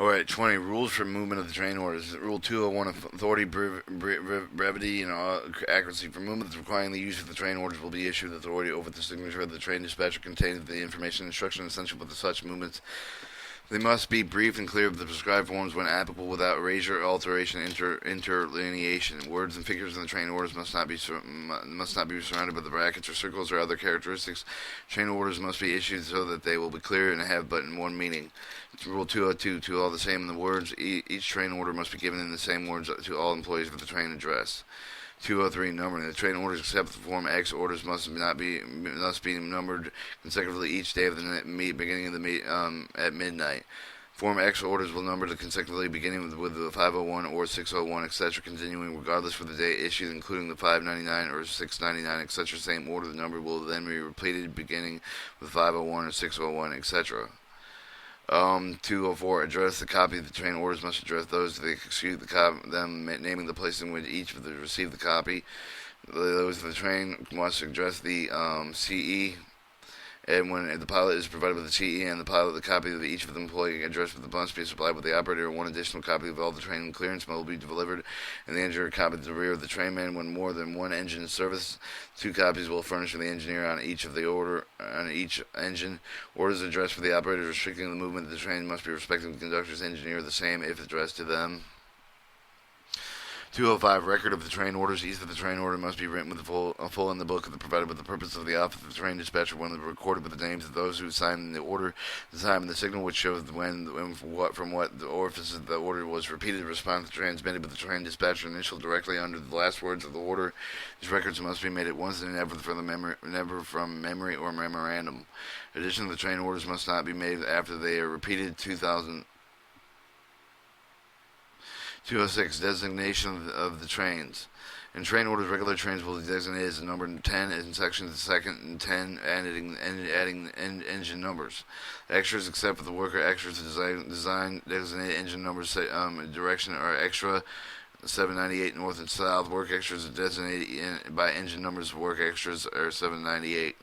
Alright, 20. Rules for movement of the train orders. Rule 201, authority, brevity, and accuracy. For movements requiring the use of the train orders will be issued authority over the signature of the train dispatcher containing the information and instruction essential for such movements. They must be brief and clear of the prescribed forms when applicable without erasure, alteration, interlineation. Words and figures in the train orders must not be surrounded by the brackets or circles or other characteristics. Train orders must be issued so that they will be clear and have but one meaning. Rule 202, to all the same in the words. Each train order must be given in the same words to all employees of the train address. 203, numbering. The train orders except the Form X orders must be numbered consecutively each day of the beginning of the at midnight. Form X orders will number consecutively beginning with the 501 or 601, etc., continuing regardless for the day issued, including the 599 or 699, etc. Same order, the number will then be repeated beginning with 501 or 601, etc. 204. Address. The copy of the train orders must address those that execute them, naming the place in which each of the receive the copy. Those of the train must address the CE, and when the pilot is provided with the CE and the pilot the copy of each of the employee address must be supplied with the operator. One additional copy of all the train clearance will be delivered, and the engineer copy to the rear of the trainman when more than one engine is serviced. 2 copies will furnish the engineer on each engine. Orders addressed for the operators restricting the movement of the train must be respecting the conductor's engineer the same if addressed to them. 205. Record of the train orders. Each of the train order must be written with full in the book provided with the purpose of the office of the train dispatcher when recorded with the names of those who signed the order, the time, and the signal which shows from what the orifice the order was repeated. Response transmitted with the train dispatcher initial directly under the last words of the order. These records must be made at once and never from memory or memorandum. In addition, the train orders must not be made after they are repeated. 206. Designation of the trains. In train orders, regular trains will be designated as the number 10 in sections, the second and 10 adding engine numbers. Extras, except for the worker extras, design designated engine numbers direction are extra 798 north and south. Work extras are designated by engine numbers. Work extras are 798.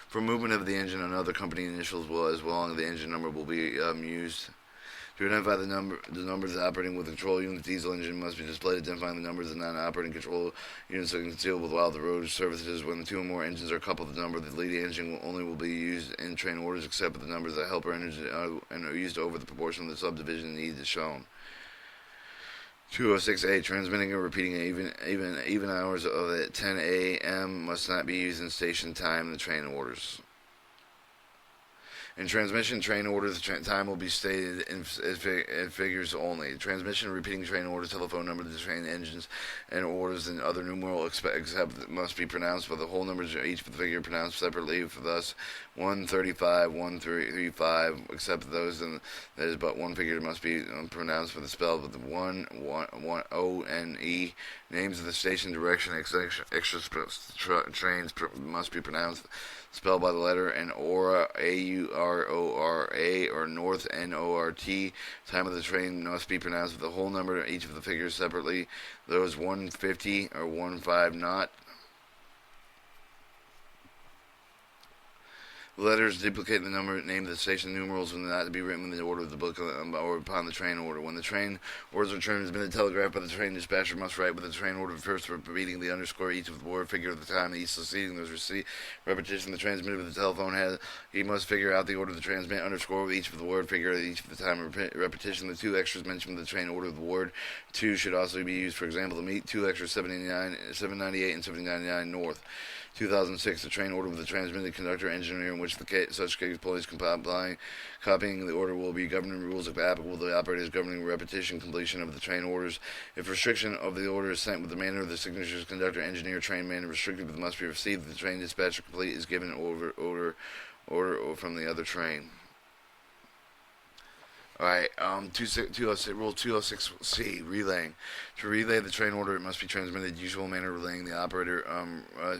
For movement of the engine, another company initials will as well as the engine number will be used. To identify the numbers operating with control units, diesel engine must be displayed identifying the numbers of non-operating control units are concealed while the road services. When the 2 or more engines are coupled, the number of the leading engine will be used in train orders, except for the numbers of helper engines and are used over the proportion of the subdivision need is shown. 206A. Transmitting or repeating even hours of at 10 a.m. must not be used in station time in the train orders. In transmission train orders, the time will be stated in figures only. Transmission repeating train orders, telephone number of the train engines, and orders and other numeral except must be pronounced by the whole numbers each figure pronounced separately. For thus, 135, 135, except those that is but one figure must be pronounced with the spell with the 1, O, and E. Names of the station direction extra trains must be pronounced spelled by the letter and Aura, A-U-R-O-R-A, or North, N-O-R-T. Time of the train must be pronounced with the whole number of each of the figures separately. Those 150 or 15 not. Letters duplicate the name of the station numerals when not to be written in the order of the book or upon the train order. When the train order's return has been telegraphed by the train dispatcher must write with the train order first repeating the underscore each of the word figure at the time each succeeding those repetition the transmitted with the telephone he must figure out the order of the transmit underscore with each of the word figure at each of the time repetition. The 2 extras mentioned with the train order of the word 2 should also be used. For example, the meet 2 extras 798 and 799 north. 2006, the train order with the transmitted conductor engineer in which such case employees copying the order will be governing rules of applicable to the operators governing repetition completion of the train orders. If restriction of the order is sent with the manner of the signatures conductor engineer train man restricted but must be received the train dispatcher complete is given order from the other train. Alright, Rule 206C, relaying. To relay the train order, it must be transmitted usual manner relaying the operator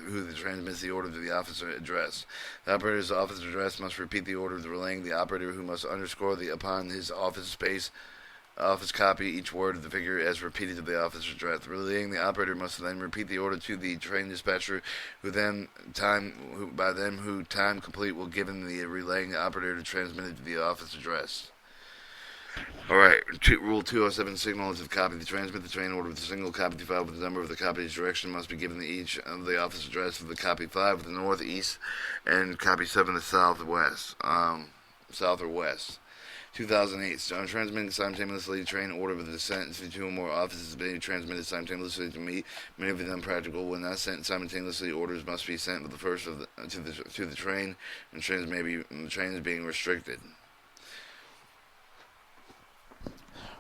who transmits the order to the office address. The operator's office address must repeat the order of the relaying the operator who must underscore upon his office space office copy each word of the figure as repeated to the officer's address. Relaying the operator must then repeat the order to the train dispatcher, who time complete will given the relaying the operator to transmit it to the office address. Alright, Rule 207, signal is to copy the transmit the train order with a single copy to file with the number of the copy's direction must be given to each of the office address of the copy 5 with the north, east, and copy 7 the south or west. 2008, transmitting simultaneously train order with the sent to two or more offices being transmitted simultaneously to meet many of them practical. When not sent simultaneously, orders must be sent with the first of to the train, and trains being restricted.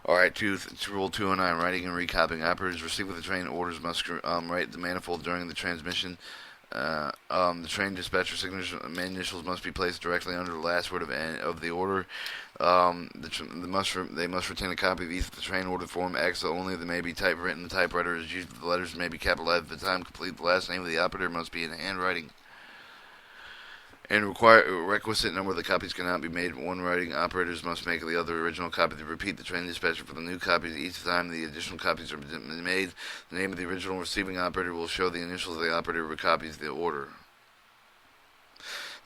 Alright, Rule 209, writing and recopying. Operators receiving the train orders must write the manifold during the transmission. The train dispatcher signature initials must be placed directly under the last word of the order. They must retain a copy of each of the train order form X only. They may be typewritten. The typewriter is used. The letters may be capitalized. At the time complete, the last name of the operator must be in handwriting. And requisite number of the copies cannot be made. One writing operators must make the other original copy to repeat the train dispatcher for the new copies each time the additional copies are made. The name of the original receiving operator will show the initials of the operator who copies the order.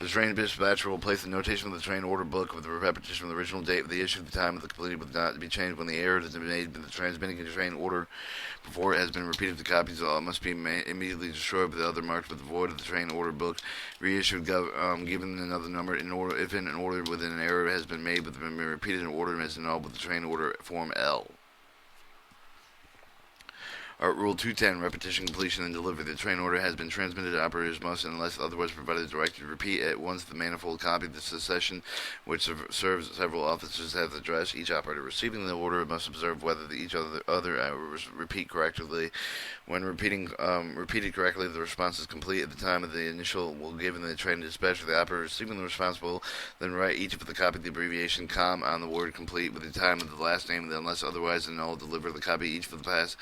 The train dispatcher will place the notation of the train order book with the repetition of the original date of the issue, the time of the completed, with not to be changed when the error has been made by the transmitting the train order before it has been repeated. The copies must be immediately destroyed with the other marked with the void of the train order book, reissued, given another number in order if in an order within an error has been made but been repeated in order as annulled with the train order form L. Rule 210, repetition, completion, and delivery. The train order has been transmitted to operators must, unless otherwise provided, directed to repeat at once the manifold copy of the succession which serves several officers have addressed. Each operator receiving the order must observe whether each other repeat correctly. When repeated correctly, the response is complete at the time of the initial will given the train dispatcher. The operator receiving the response will then write each of the copy of the abbreviation com on the word complete with the time of the last name, unless otherwise annulled. Deliver the copy each for the past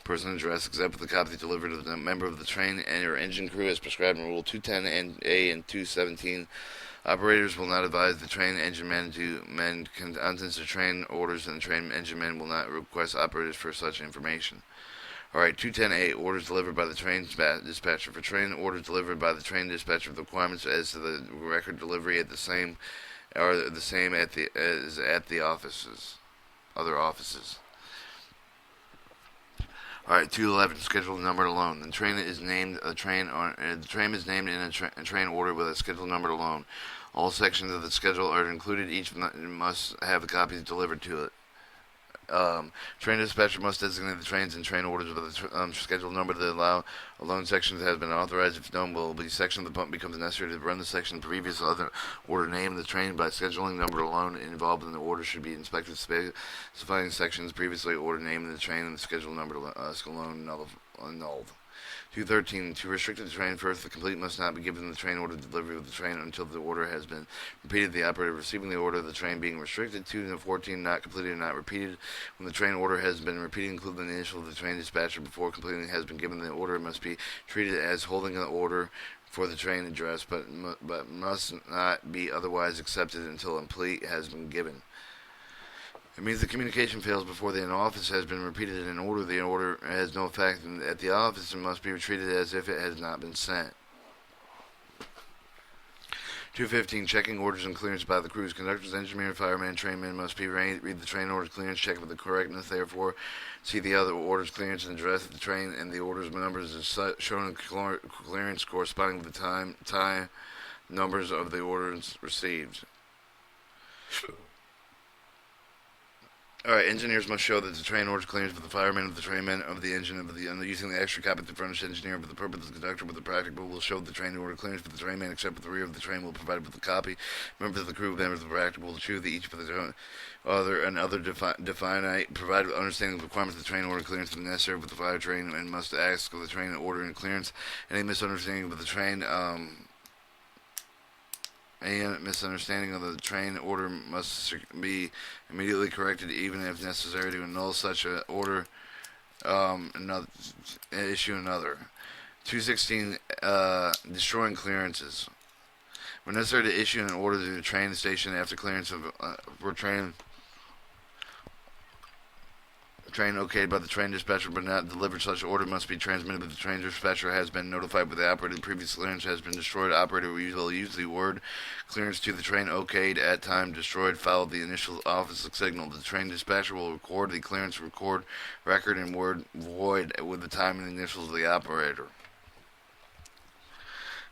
person address, except for the copy delivered to the member of the train and or engine crew as prescribed in Rule 210A and 217. Operators will not advise the train engine men to amend contents of train orders, and the train engine men will not request operators for such information. Alright, 210A, orders delivered by the train dispatcher. For train orders delivered by the train dispatcher, the requirements as to the record delivery are the same as at the other offices. Alright, 211, scheduled number alone. The train is named the train is named in a train order with a scheduled number alone. All sections of the schedule are included. Each must have the copies delivered to it. Train dispatcher must designate the trains and train orders with a scheduled number to allow alone sections that has been authorized. If known, will be section of the pump becomes necessary to run the section previous other order name of the train by scheduling number alone involved in the order should be inspected specifying sections previously ordered name of the train and the scheduled number alone annulled. 213. To restrict the train first, the complete must not be given the train order delivery of the train until the order has been repeated. The operator receiving the order of the train being restricted. 214. Not completed or not repeated. When the train order has been repeated, include the initial of the train dispatcher before completing has been given. The order must be treated as holding the order for the train address, but must not be otherwise accepted until complete has been given. It means the communication fails before the office has been repeated in an order. The order has no effect at the office and must be treated as if it has not been sent. 215. Checking orders and clearance by the crews. Conductors, engineer, fireman, trainmen must be read the train orders, clearance, check for the correctness. Therefore, see the other orders, clearance, and address of the train and the orders numbers is shown in clearance corresponding to the time numbers of the orders received. Alright, engineers must show that the train orders clearance for the firemen of the trainmen of the engine of the using the extra copy to furnish engineer for the purpose of the conductor with the practical will show the train order clearance for the trainman except for the rear of the train will provide with a copy. Members of the crew, members of the practical will choose each for the other define provide understanding of the requirements of the train order clearance for the necessary with the fire train and must ask for the train order and clearance. Any misunderstanding of the train Any misunderstanding of the train order must be immediately corrected, even if necessary, to annul such an order. Issue another. 216. Destroying clearances. When necessary to issue an order to the train station after clearance of for train train okayed by the train dispatcher but not delivered. Such order must be transmitted if the train dispatcher has been notified by the operator the previous clearance has been destroyed. Operator will use the word clearance to the train okayed at time destroyed, followed the initial office signal. The train dispatcher will record the clearance record in word void with the time and initials of the operator.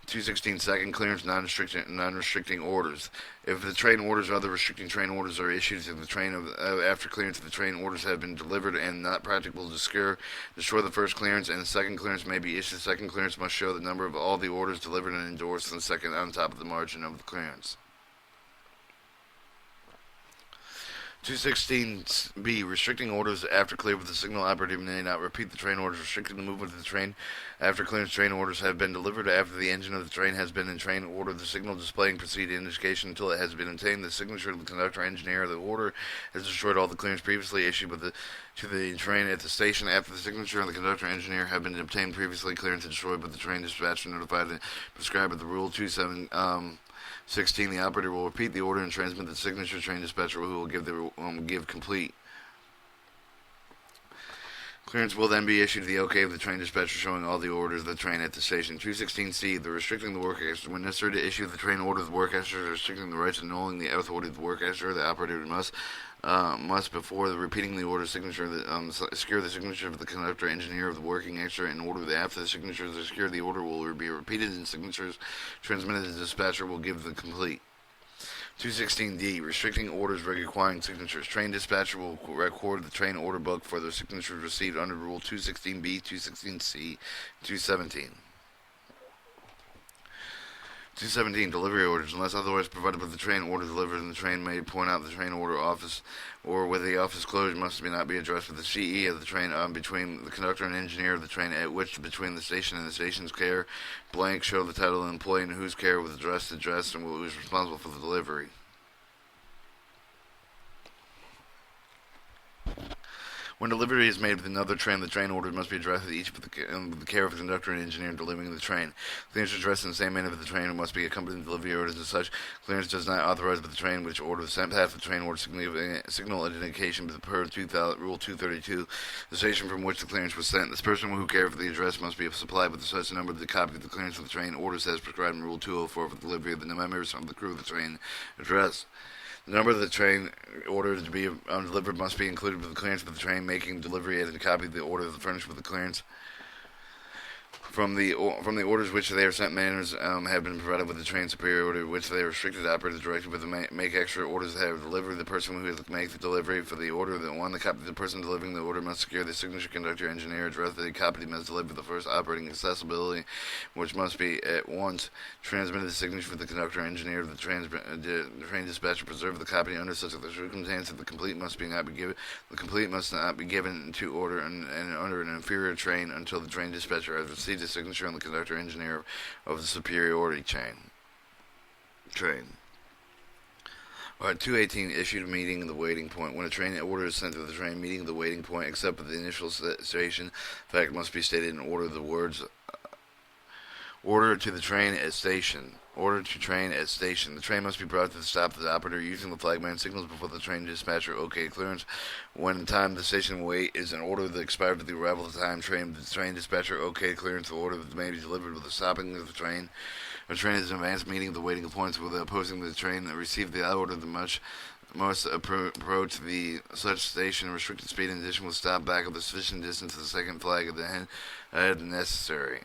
216 second clearance non-restricting orders. If the train orders or other restricting train orders are issued to the train after clearance of the train orders have been delivered and not practicable to destroy the first clearance and the second clearance may be issued. The second clearance must show the number of all the orders delivered and endorsed in the second on top of the margin of the clearance. 216B, restricting orders after clear with the signal operator may not repeat the train orders. Restricting the movement of the train after clearance train orders have been delivered after the engine of the train has been in train order. The signal displaying proceed indication until it has been obtained. The signature of the conductor engineer of the order has destroyed all the clearance previously issued to the train at the station. After the signature of the conductor engineer have been obtained previously, clearance destroyed, but the train dispatcher notified and prescribed at the Rule 2.7.16, the operator will repeat the order and transmit the signature train dispatcher who will give complete. Clearance will then be issued to the OK of the train dispatcher showing all the orders of the train at the station. 216C, the restricting the work extra. When necessary to issue the train order of the work extra, restricting the rights and annulling the authority of the work extra, the operator must before repeating the order signature secure the signature of the conductor engineer of the working extra in order that after the signature is secured the order will be repeated and signatures transmitted to the dispatcher will give the complete. 216D, restricting orders requiring signatures. Train dispatcher will record the train order book for the signatures received under Rule 216B, 216C, 217. 217, delivery orders. Unless otherwise provided by the train order delivered in the train may point out the train order office or whether the office closed must not be addressed with the CE of the train between the conductor and engineer of the train at which between the station and the station's care blank show the title of the employee in whose care was addressed and who was responsible for the delivery. When delivery is made with another train, the train order must be addressed with each with the care of the conductor and engineer delivering the train. Clearance addressed in the same manner with the train must be accompanied with delivery orders as such. Clearance does not authorize by the train which order the sent path of the train order signal identification per Rule 232, the station from which the clearance was sent. This person who cared for the address must be supplied with such a number of the copy of the clearance of the train orders as prescribed in Rule 204 for the delivery of the members of the crew of the train address. The number of the train order to be delivered must be included with the clearance of the train making delivery and a copy of the order furnished with the clearance. From the orders which they are sent manners have been provided with the train superior order which they are restricted operators directed with the make extra orders that have delivered the person who has to make the delivery for the order the copy of the person delivering the order must secure the signature conductor engineer address that the copy must deliver the first operating accessibility which must be at once transmitted the signature for the conductor engineer of the train dispatcher preserve the copy under such a circumstance that the complete must not be given to order and under an inferior train until the train dispatcher has received the signature on the conductor engineer of the superiority train. Alright, 218, issued meeting the waiting point. When a train order is sent to the train meeting the waiting point, except for the initial station, fact must be stated in order the words order to the train at station. Order to train at station. The train must be brought to the stop of the operator using the flagman signals before the train dispatcher OK clearance. When in time the station wait is an order that expired with the arrival of the time train. The train dispatcher OK clearance. The order that may be delivered with the stopping of the train. A train is in advance meeting the waiting points with the opposing the train that received the order that must approach the such station restricted speed in addition will stop back of the sufficient distance to the second flag of the head necessary.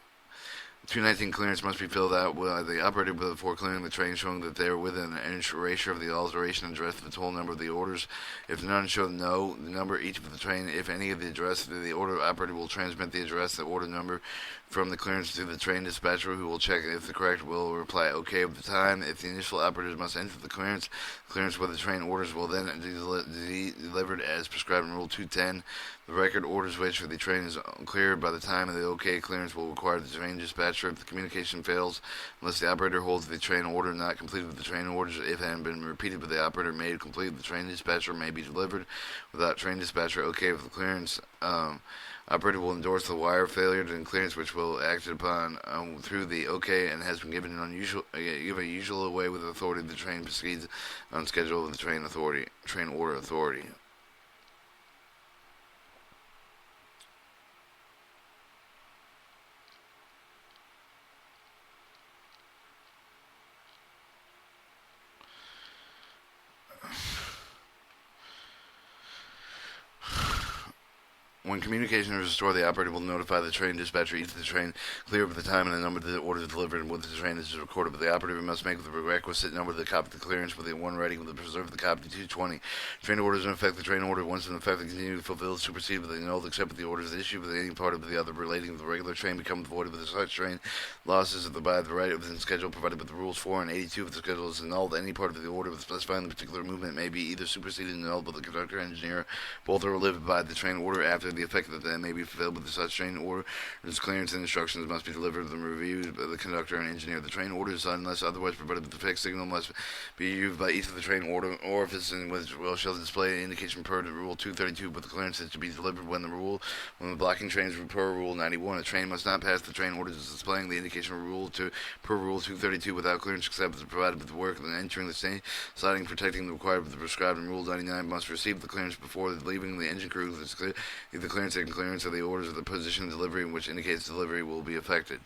219 clearance must be filled out by the operator before clearing the train, showing that they are within an inch ratio of the alteration address of the total number of the orders. If none show no, the number each of the train. If any of the address, the order operator will transmit the address, the order number from the clearance to the train dispatcher, who will check if the correct will reply OK with the time. If the initial operators must enter the clearance where the train orders will then be delivered as prescribed in Rule 210. The record orders which for the train is cleared by the time of the OK clearance will require the train dispatcher if the communication fails, unless the operator holds the train order not completed with the train orders. If it had been repeated by the operator made complete, the train dispatcher may be delivered without train dispatcher OK with the clearance. Operator will endorse the wire failure to clearance which will acted upon through the OK and has been given an usual way with authority. The train proceeds on schedule with the train order authority. When communication is restored, the operator will notify the train dispatcher each of the train clear of the time and the number of the order delivered and what the train is recorded. But the operator must make the requisite number of the copy of the clearance with the one ready with the preserve the copy 220. Train orders in effect. The train order once in effect they continue to fulfill, supersede, but they annulled except with the orders issued with any part of the other relating to the regular train become void with the such train losses of the by the right of the schedule provided with the rules 4 and 82 of the schedule is annulled. Any part of the order with specifying the particular movement may be either superseded and annulled by the conductor and engineer. Both are lived by the train order after the effect that may be fulfilled with such train order. Its clearance and instructions must be delivered and reviewed by the conductor and engineer. The train orders, unless otherwise provided with the fixed signal, must be used by each of the train order orifice in which shall display an indication per Rule 232. But the clearance is to be delivered when the blocking trains per Rule 91. A train must not pass the train orders displaying the indication per Rule 232 without clearance except as provided with the work and entering the same siding protecting the required of the prescribed in Rule 99 must receive the clearance before leaving the engine crew. The clearance and clearance of the orders of the position of delivery which indicates delivery will be affected.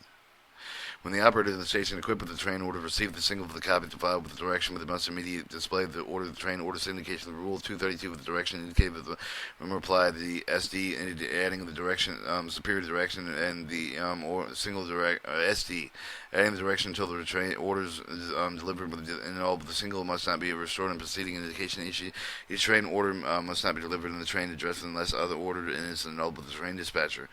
When the operator of the station equipped with the train order received the signal of the copy to file with the direction, but they must immediately display the order of the train orders indication of the Rule 232 with the direction indicated with the reply the SD adding the direction superior direction and the or single direct SD adding the direction until the train orders is delivered and all but the single must not be restored and preceding indication each train order must not be delivered in the train address unless other ordered and is annulled by the train dispatcher.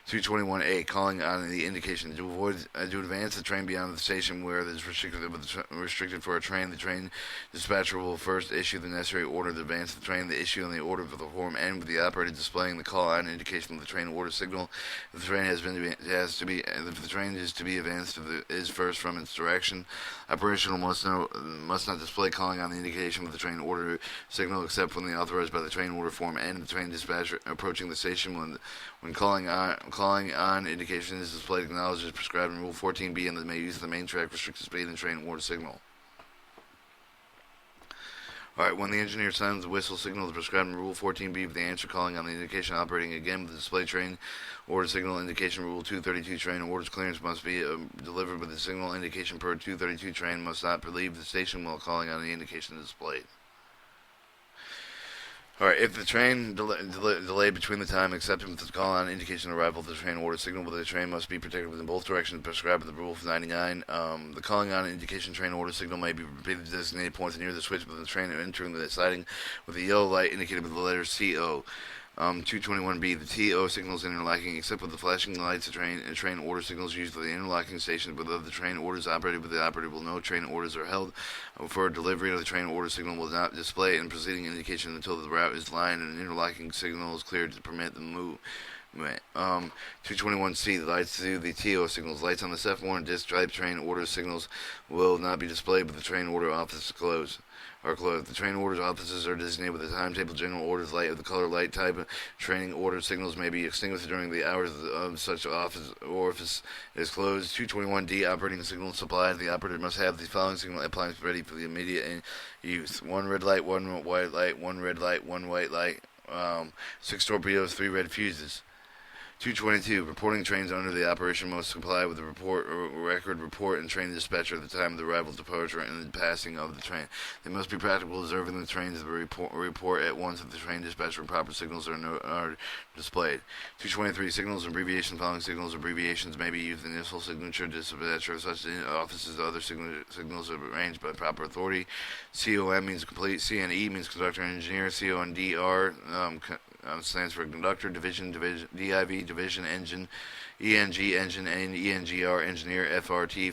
221A calling on the indication to advance the train beyond the station where it is restricted for a train. The train dispatcher will first issue the necessary order to advance the train. The issue and the order for the form end with the operator displaying the call on indication of the train order signal. If the train if the train is to be advanced is first from its direction. Operational must not display calling on the indication of the train order signal except when authorized by the train order form end. The train dispatcher approaching the station when calling on indication is displayed acknowledged as prescribed in Rule 14B and may use the main track restricted speed and train order signal. Alright, when the engineer sounds the whistle signal is prescribed in Rule 14B with the answer calling on the indication operating again with the display train order signal indication Rule 232 train orders clearance must be delivered with the signal indication per 232 train must not leave the station while calling on the indication displayed. Alright, if the train delayed between the time accepted with the call on indication of arrival of the train order signal, but the train must be protected within both directions prescribed by the Rule 99. The calling on indication train order signal may be repeated at designated points near the switch with the train entering the siding with a yellow light indicated with the letter CO. 221B, the TO signals interlocking except with the flashing lights of train order signals used for the interlocking station, but of the train orders operated with the operator will know train orders are held for delivery of the train order signal will not display in preceding indication until the route is lined and an interlocking signal is cleared to permit the move. 221C, the lights to the TO signals. Lights on the Seth-Warren disc type train order signals will not be displayed, but the train order office closed. The train orders offices are designated with a timetable. General orders light of the color light type of training order signals may be extinguished during the hours of such office orifice is closed. 221D, operating signal supplied. The operator must have the following signal appliance ready for the immediate use: 1 red light, 1 white light, 1 red light, 1 white light, 6 torpedoes, 3 red fuses. 222. Reporting trains under the operation must comply with the record report and train dispatcher at the time of the arrival, departure, and the passing of the train. They must be practical observing the trains to report at once if the train dispatcher and proper signals are displayed. 223. Signals and abbreviations. Following signals abbreviations may be used in initial signature dispatcher of such offices. Other signals are arranged by proper authority. COM means complete. CNE means conductor and engineer. CONDR stands for conductor, division, DIV, division, engine, ENG, engine, and ENGR, engineer, FRT,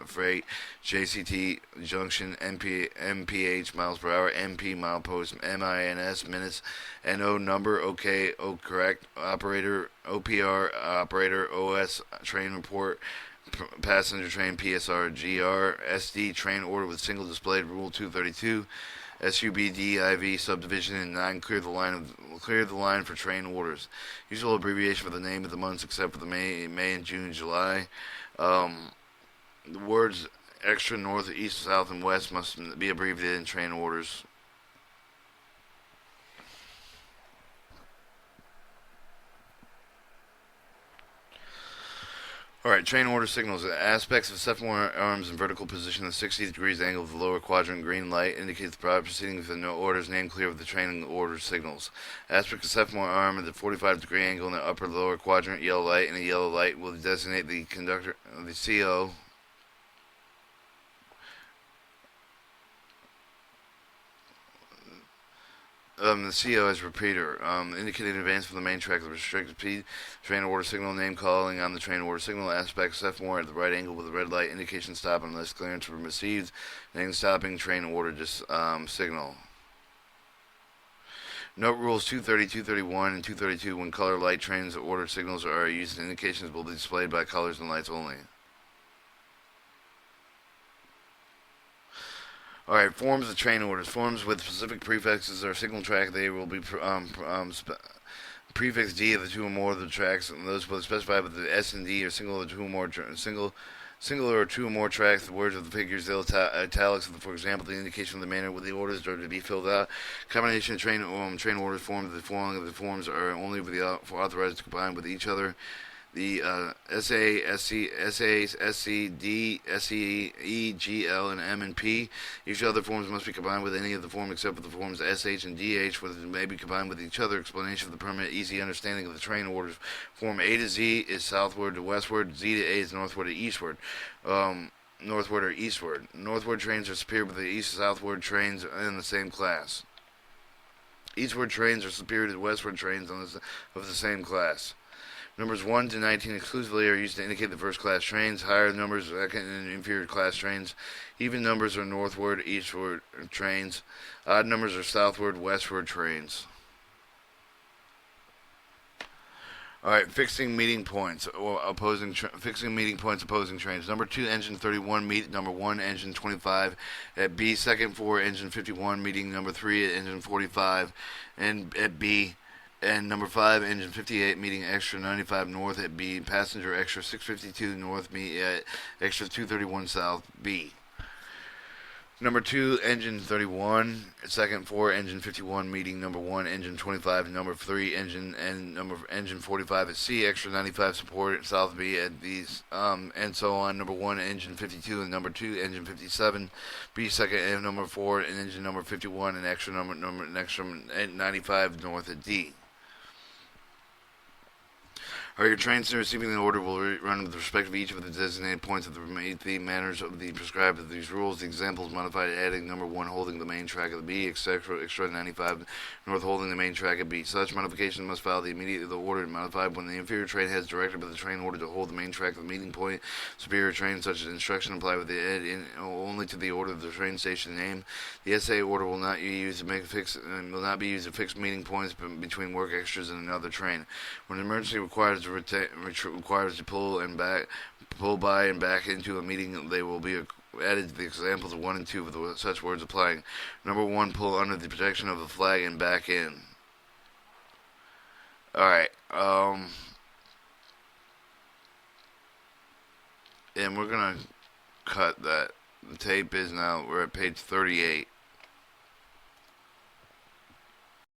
freight, JCT, junction, MPH, miles per hour, MP, mile post, MINS, minutes, NO, number, OK, O, correct, operator, OPR, operator, OS, train report, passenger train, PSR, GR, SD, train order with single displayed, Rule 232, SUBDIV subdivision and 9 clear the line for train orders. Usual abbreviation for the name of the months except for the May and June, July. The words extra, north, east, south, and west must be abbreviated in train orders. All right, train order signals. Aspects of sophomore arms in vertical position at 60 degrees angle of the lower quadrant green light indicates the product proceeding with the no orders named clear of the train order signals. Aspect of sophomore arm at the 45-degree angle in the upper lower quadrant yellow light, and a yellow light will designate the conductor, the CO. The CO as repeater, indicating advance from the main track of the restricted speed. Train order signal name calling on the train order signal. Aspect sophomore at the right angle with a red light indication stop unless clearance from received. And stopping train order signal. Note rules 230, 231, and 232 when color light trains order signals are used. Indications will be displayed by colors and lights only. Alright, forms of train orders. Forms with specific prefixes or signal track, they will be prefix D of the two or more of the tracks, and those will specify with the S and D or single or two or more singular or two or more tracks. The words of the figures, the italics, for example, the indication of the manner with the orders are to be filled out. Combination of train orders formed. The following of the forms are only authorized to combine with each other. The SA, SC, SA, SC, D, SE, E, G, L, and M and P. Each other forms must be combined with any of the forms except for the forms SH and DH, where they may be combined with each other. Explanation of the permanent easy understanding of the train orders. Form A to Z is southward to westward. Z to A is northward to eastward. Northward or eastward. Northward trains are superior with the east-southward trains in the same class. Eastward trains are superior to westward trains of the same class. Numbers 1 to 19 exclusively are used to indicate the first-class trains. Higher numbers, second and inferior-class trains. Even numbers are northward, eastward trains. Odd numbers are southward, westward trains. All right, fixing meeting points or fixing meeting points opposing trains. Number 2, engine 31 meet number 1, engine 25 at B. Second 4, engine 51 meeting number 3 at engine 45 and at B. And number 5, engine 58 meeting extra 95 north at B. Passenger extra 652 north meet at extra 231 south B. Number 2, engine 31, second 4, engine 51 meeting number 1, engine 25, number 3, engine 45 at C, extra 95 support at south B at these, and so on. Number 1, engine 52, and number 2, engine 57, B second, and number 4, and engine number 51, and extra 95 north at D. Are your trains receiving the order will run with respect to each of the designated points of the manners of the prescribed of these rules. The examples modified adding number 1 holding the main track of the B, etc. Extra 95 north holding the main track of B. Such modification must follow the order modified when the inferior train has directed by the train order to hold the main track of the meeting point. Superior train such as instruction applied with the only to the order of the train station name. The SA order will not be used to fix meeting points between work extras and another train. When an emergency requires to pull by and back into a meeting, they will be added to the examples of 1 and 2 with such words applying. Number 1, pull under the protection of the flag and back in. Alright, and we're gonna cut that. The tape is now, we're at page 38.